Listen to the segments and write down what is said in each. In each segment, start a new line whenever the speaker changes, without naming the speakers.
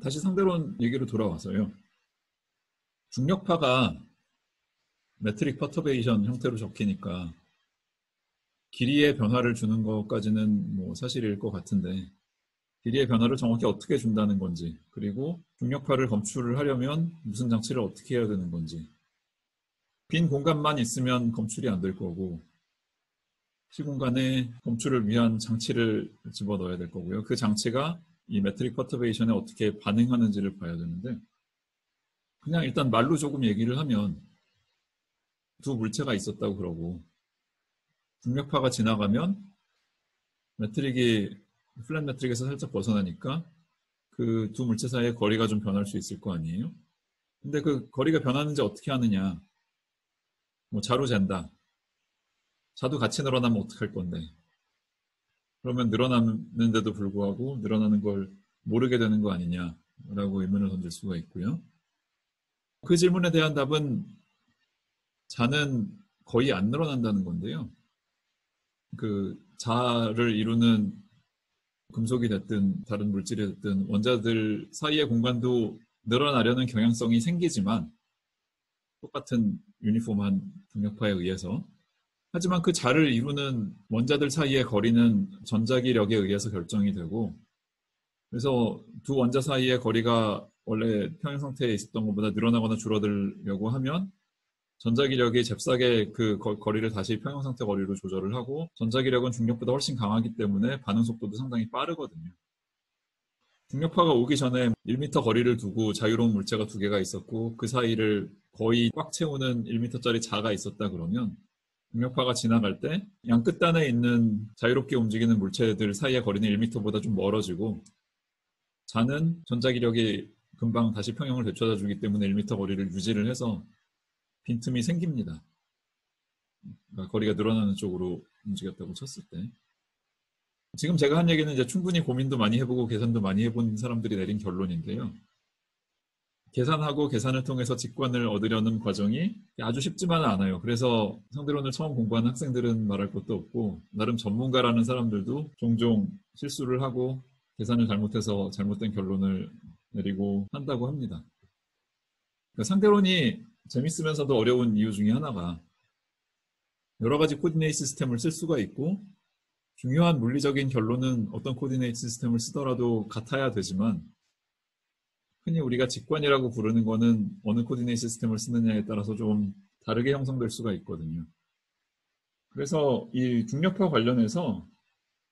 다시 상대론 얘기로 돌아와서요. 중력파가 메트릭 퍼터베이션 형태로 적히니까 길이의 변화를 주는 것까지는 뭐 사실일 것 같은데, 길이의 변화를 정확히 어떻게 준다는 건지, 그리고 중력파를 검출을 하려면 무슨 장치를 어떻게 해야 되는 건지, 빈 공간만 있으면 검출이 안 될 거고 시공간에 검출을 위한 장치를 집어넣어야 될 거고요. 그 장치가 이 메트릭 퍼터베이션에 어떻게 반응하는지를 봐야 되는데, 그냥 일단 말로 조금 얘기를 하면 두 물체가 있었다고 그러고 중력파가 지나가면 매트릭이 플랫 매트릭에서 살짝 벗어나니까 그 두 물체 사이의 거리가 좀 변할 수 있을 거 아니에요? 근데 그 거리가 변하는지 어떻게 하느냐? 뭐 자로 잰다. 자도 같이 늘어나면 어떡할 건데? 그러면 늘어나는데도 불구하고 늘어나는 걸 모르게 되는 거 아니냐라고 의문을 던질 수가 있고요. 그 질문에 대한 답은 자는 거의 안 늘어난다는 건데요. 그 자를 이루는 금속이 됐든 다른 물질이 됐든 원자들 사이의 공간도 늘어나려는 경향성이 생기지만 똑같은 유니폼한 중력파에 의해서, 하지만 그 자를 이루는 원자들 사이의 거리는 전자기력에 의해서 결정이 되고, 그래서 두 원자 사이의 거리가 원래 평행 상태에 있었던 것보다 늘어나거나 줄어들려고 하면 전자기력이 잽싸게 그 거리를 다시 평형 상태 거리로 조절을 하고, 전자기력은 중력보다 훨씬 강하기 때문에 반응 속도도 상당히 빠르거든요. 중력파가 오기 전에 1m 거리를 두고 자유로운 물체가 두 개가 있었고 그 사이를 거의 꽉 채우는 1m짜리 자가 있었다 그러면, 중력파가 지나갈 때 양 끝단에 있는 자유롭게 움직이는 물체들 사이의 거리는 1m보다 좀 멀어지고, 자는 전자기력이 금방 다시 평형을 되찾아 주기 때문에 1m 거리를 유지를 해서 빈틈이 생깁니다. 그러니까 거리가 늘어나는 쪽으로 움직였다고 쳤을 때. 지금 제가 한 얘기는 이제 충분히 고민도 많이 해보고 계산도 많이 해본 사람들이 내린 결론인데요. 계산하고 계산을 통해서 직관을 얻으려는 과정이 아주 쉽지만은 않아요. 그래서 상대론을 처음 공부하는 학생들은 말할 것도 없고, 나름 전문가라는 사람들도 종종 실수를 하고 계산을 잘못해서 잘못된 결론을 내리고 한다고 합니다. 그러니까 상대론이 재밌으면서도 어려운 이유 중에 하나가, 여러 가지 코디네이트 시스템을 쓸 수가 있고 중요한 물리적인 결론은 어떤 코디네이트 시스템을 쓰더라도 같아야 되지만, 흔히 우리가 직관이라고 부르는 거는 어느 코디네이트 시스템을 쓰느냐에 따라서 좀 다르게 형성될 수가 있거든요. 그래서 이 중력파 관련해서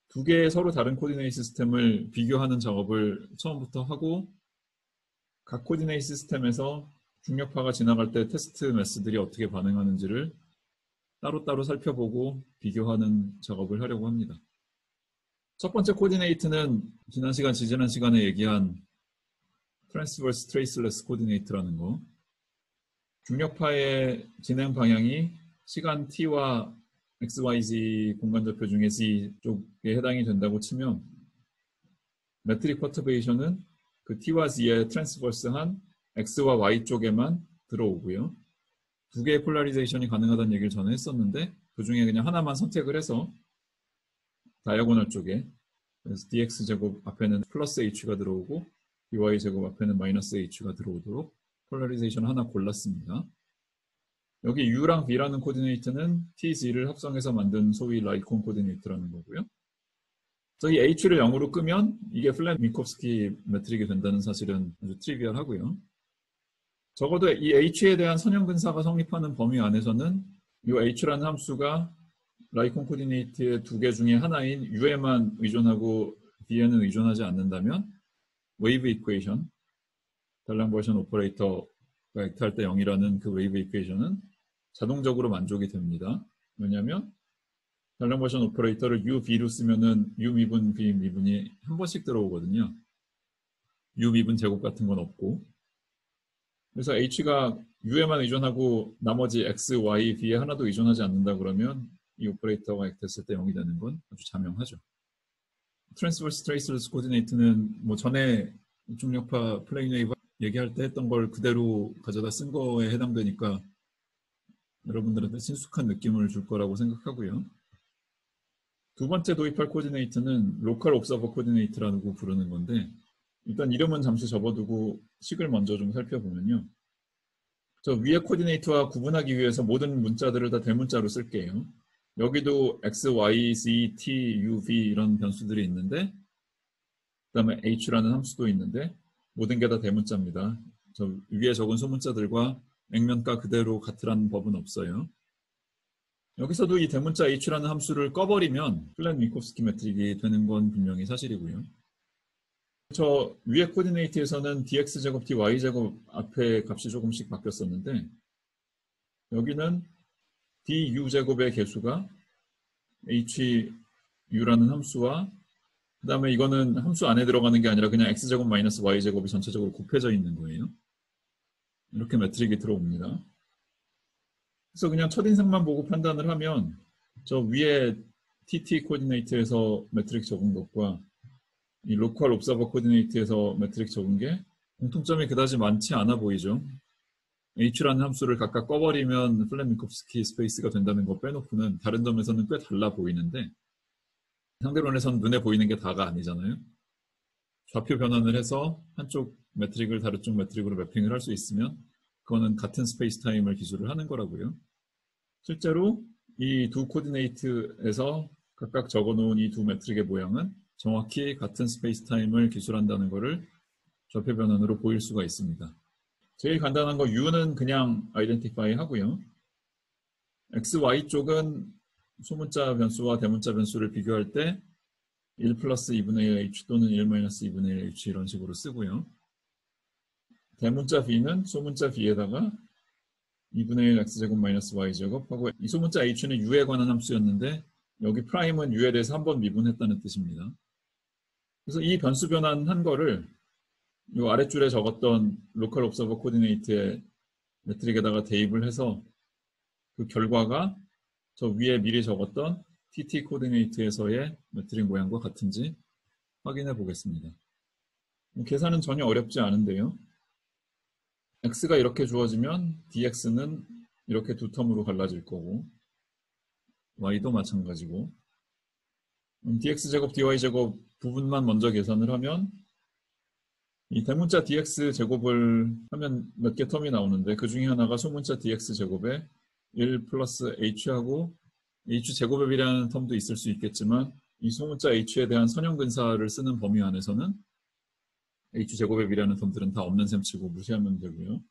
두 개의 서로 다른 코디네이트 시스템을 비교하는 작업을 처음부터 하고, 각 코디네이트 시스템에서 중력파가 지나갈 때 테스트 매스들이 어떻게 반응하는지를 따로따로 살펴보고 비교하는 작업을 하려고 합니다. 첫 번째 코디네이트는 지난 시간에 얘기한 트랜스버스 트레이스레스 코디네이트라는 거. 중력파의 진행 방향이 시간 t와 xyz 공간좌표 중에 z 쪽에 해당이 된다고 치면, 메트릭 퍼터베이션은 그 t와 z의 트랜스버스한 x와 y 쪽에만 들어오고요. 두 개의 폴라리제이션이 가능하다는 얘기를 전에 했었는데, 그 중에 그냥 하나만 선택을 해서 다이아고널 쪽에, 그래서 dx제곱 앞에는 플러스 h가 들어오고 dy제곱 앞에는 마이너스 h가 들어오도록 폴라리제이션 하나 골랐습니다. 여기 u랑 v라는 코디네이트는 t, z를 합성해서 만든 소위 라이콘 코디네이트라는 거고요. 저기 h를 0으로 끄면 이게 플랫 민콥스키 매트릭이 된다는 사실은 아주 트리비얼하고요. 적어도 이 h에 대한 선형근사가 성립하는 범위 안에서는 이 h라는 함수가 라이콘 코디네이트의 두 개 중에 하나인 u에만 의존하고 v에는 의존하지 않는다면, 웨이브 이퀘이션, 달랑-버션 오퍼레이터가 액트할 때 0이라는 그 웨이브 이퀘이션은 자동적으로 만족이 됩니다. 왜냐하면 달랑-버션 오퍼레이터를 u, v로 쓰면은 u 미분, v 미분이 한 번씩 들어오거든요. u 미분 제곱 같은 건 없고, 그래서 h가 u에만 의존하고 나머지 x, y, v에 하나도 의존하지 않는다 그러면 이 오퍼레이터가 액트했을 때 0이 되는 건 아주 자명하죠. 트랜스버스 트레이스레스 코디네이트는 뭐 전에 중력파 플레인 웨이브 얘기할 때 했던 걸 그대로 가져다 쓴 거에 해당되니까 여러분들한테 친숙한 느낌을 줄 거라고 생각하고요. 두 번째 도입할 코디네이트는 로컬 옵서버 코디네이트라고 부르는 건데, 일단 이름은 잠시 접어두고 식을 먼저 좀 살펴보면요. 저 위에 코디네이트와 구분하기 위해서 모든 문자들을 다 대문자로 쓸게요. 여기도 x, y, z, t, u, v 이런 변수들이 있는데 그 다음에 h라는 함수도 있는데 모든 게 다 대문자입니다. 저 위에 적은 소문자들과 액면가 그대로 같으라는 법은 없어요. 여기서도 이 대문자 h라는 함수를 꺼버리면 플랫 미코프스키 매트릭이 되는 건 분명히 사실이고요. 저 위에 코디네이트에서는 dx제곱 dy제곱 앞에 값이 조금씩 바뀌었었는데 여기는 du제곱의 개수가 hu라는 함수와 그 다음에 이거는 함수 안에 들어가는 게 아니라 그냥 x제곱 마이너스 y제곱이 전체적으로 곱해져 있는 거예요. 이렇게 매트릭이 들어옵니다. 그래서 그냥 첫인상만 보고 판단을 하면 저 위에 tt 코디네이트에서 매트릭 적은 것과 이 로컬 옵서버 코디네이트에서 매트릭 적은 게 공통점이 그다지 많지 않아 보이죠. h라는 함수를 각각 꺼버리면 플랫 미코프스키 스페이스가 된다는 거 빼놓고는 다른 점에서는 꽤 달라 보이는데 상대론에서는 눈에 보이는 게 다가 아니잖아요. 좌표 변환을 해서 한쪽 매트릭을 다른 쪽 매트릭으로 매핑을 할 수 있으면 그거는 같은 스페이스 타임을 기술을 하는 거라고요. 실제로 이 두 코디네이트에서 각각 적어놓은 이 두 매트릭의 모양은 정확히 같은 스페이스 타임을 기술한다는 것을 좌표 변환으로 보일 수가 있습니다. 제일 간단한 거 u는 그냥 아이덴티파이 하고요. x, y 쪽은 소문자 변수와 대문자 변수를 비교할 때 1 플러스 2분의 1 h 또는 1 마이너스 2분의 1 h 이런 식으로 쓰고요. 대문자 b는 소문자 b에다가 2분의 1 x제곱 마이너스 y제곱 하고 이 소문자 h는 u에 관한 함수였는데 여기 프라임은 u에 대해서 한번 미분했다는 뜻입니다. 그래서 이 변수 변환한 거를 이 아랫줄에 적었던 로컬 옵서버 코디네이트의 매트릭에다가 대입을 해서 그 결과가 저 위에 미리 적었던 tt 코디네이트에서의 매트릭 모양과 같은지 확인해 보겠습니다. 계산은 전혀 어렵지 않은데요. x가 이렇게 주어지면 dx는 이렇게 두 텀으로 갈라질 거고 y도 마찬가지고 dx제곱 dy제곱 부분만 먼저 계산을 하면 이 대문자 dx제곱을 하면 몇 개 텀이 나오는데 그 중에 하나가 소문자 dx제곱에 1 플러스 h하고 h제곱에 비례하는 텀도 있을 수 있겠지만 이 소문자 h에 대한 선형근사를 쓰는 범위 안에서는 h제곱에 비례하는 텀들은 다 없는 셈 치고 무시하면 되고요.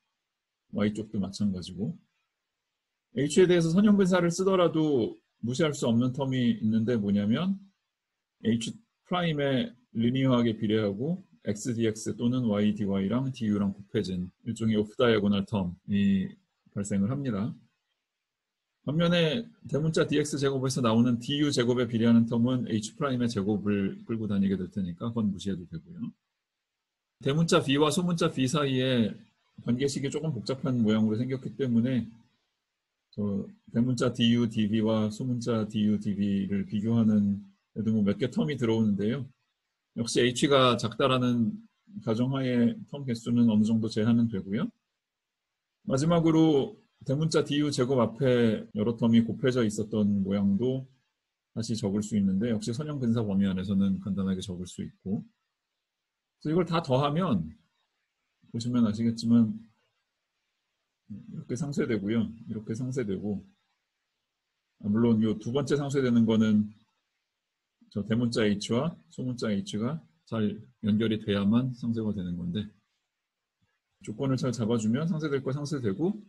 y쪽도 마찬가지고 h에 대해서 선형근사를 쓰더라도 무시할 수 없는 텀이 있는데 뭐냐면 h 프라임에 리니어하게 비례하고 x dx 또는 y dy랑 du랑 곱해진 일종의 오프 다이아고널 텀이 발생을 합니다. 반면에 대문자 dx 제곱에서 나오는 du 제곱에 비례하는 텀은 h 프라임의 제곱을 끌고 다니게 될 테니까 그건 무시해도 되고요. 대문자 b와 소문자 b 사이에 관계식이 조금 복잡한 모양으로 생겼기 때문에 대문자 du dv와 소문자 du dv를 비교하는 데도 뭐 몇 개 텀이 들어오는데요. 역시 h가 작다라는 가정하에 텀 개수는 어느 정도 제한은 되고요. 마지막으로 대문자 du 제곱 앞에 여러 텀이 곱해져 있었던 모양도 다시 적을 수 있는데 역시 선형근사 범위 안에서는 간단하게 적을 수 있고 그래서 이걸 다 더하면 보시면 아시겠지만 이렇게 상쇄되고요. 이렇게 상쇄되고 물론 이 두 번째 상쇄되는 거는 저 대문자 h와 소문자 h가 잘 연결이 돼야만 상쇄가 되는 건데 조건을 잘 잡아주면 상쇄될 거 상쇄되고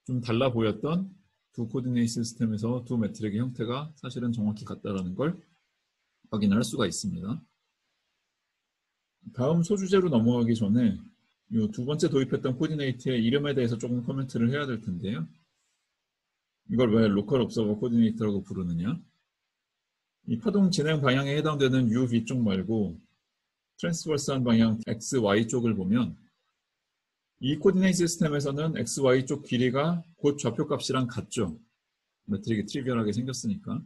좀 달라 보였던 두 코디네이트 시스템에서 두 매트릭의 형태가 사실은 정확히 같다라는 걸 확인할 수가 있습니다. 다음 소주제로 넘어가기 전에 이 두 번째 도입했던 코디네이트의 이름에 대해서 조금 코멘트를 해야 될 텐데요. 이걸 왜 로컬 옵서버 코디네이트라고 부르느냐? 이 파동 진행 방향에 해당되는 u, v 쪽 말고 트랜스버스한 방향 x, y 쪽을 보면 이 코디네이트 시스템에서는 x, y 쪽 길이가 곧 좌표값이랑 같죠. 매트릭이 트리비얼하게 생겼으니까.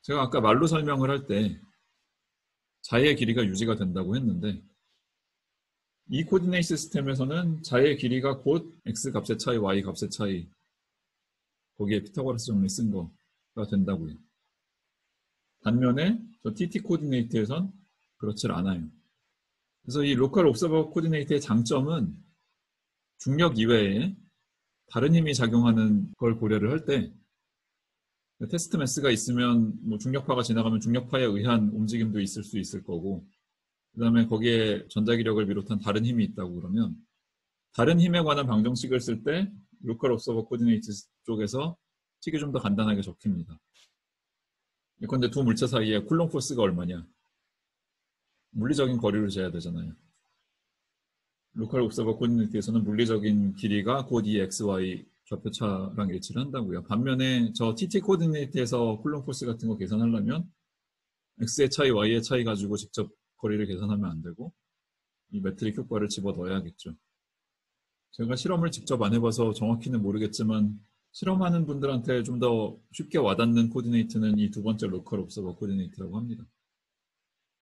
제가 아까 말로 설명을 할 때 자의 길이가 유지가 된다고 했는데 이 코디네이트 시스템에서는 자의 길이가 곧 x 값의 차이, y 값의 차이 거기에 피타고라스 정리 쓴 거가 된다고요. 반면에 저 tt 코디네이트에선 그렇지 않아요. 그래서 이 로컬 옵서버 코디네이터의 장점은 중력 이외에 다른 힘이 작용하는 걸 고려를 할 때 테스트 매스가 있으면 뭐 중력파가 지나가면 중력파에 의한 움직임도 있을 수 있을 거고, 그 다음에 거기에 전자기력을 비롯한 다른 힘이 있다고 그러면 다른 힘에 관한 방정식을 쓸 때 로컬 옵서버 코디네이트 쪽에서 식이 좀 더 간단하게 적힙니다. 예컨대 두 물체 사이에 쿨롱 포스가 얼마냐, 물리적인 거리를 재야 되잖아요. 로컬 옵서버 코디네이트에서는 물리적인 길이가 곧 이 XY 좌표차랑 일치를 한다고요. 반면에 저 TT 코디네이트에서 쿨롱 포스 같은 거 계산하려면 X의 차이, Y의 차이 가지고 직접 거리를 계산하면 안 되고 이 매트릭 효과를 집어 넣어야겠죠. 제가 실험을 직접 안 해봐서 정확히는 모르겠지만 실험하는 분들한테 좀 더 쉽게 와닿는 코디네이트는 이 두 번째 로컬 옵서버 코디네이트라고 합니다.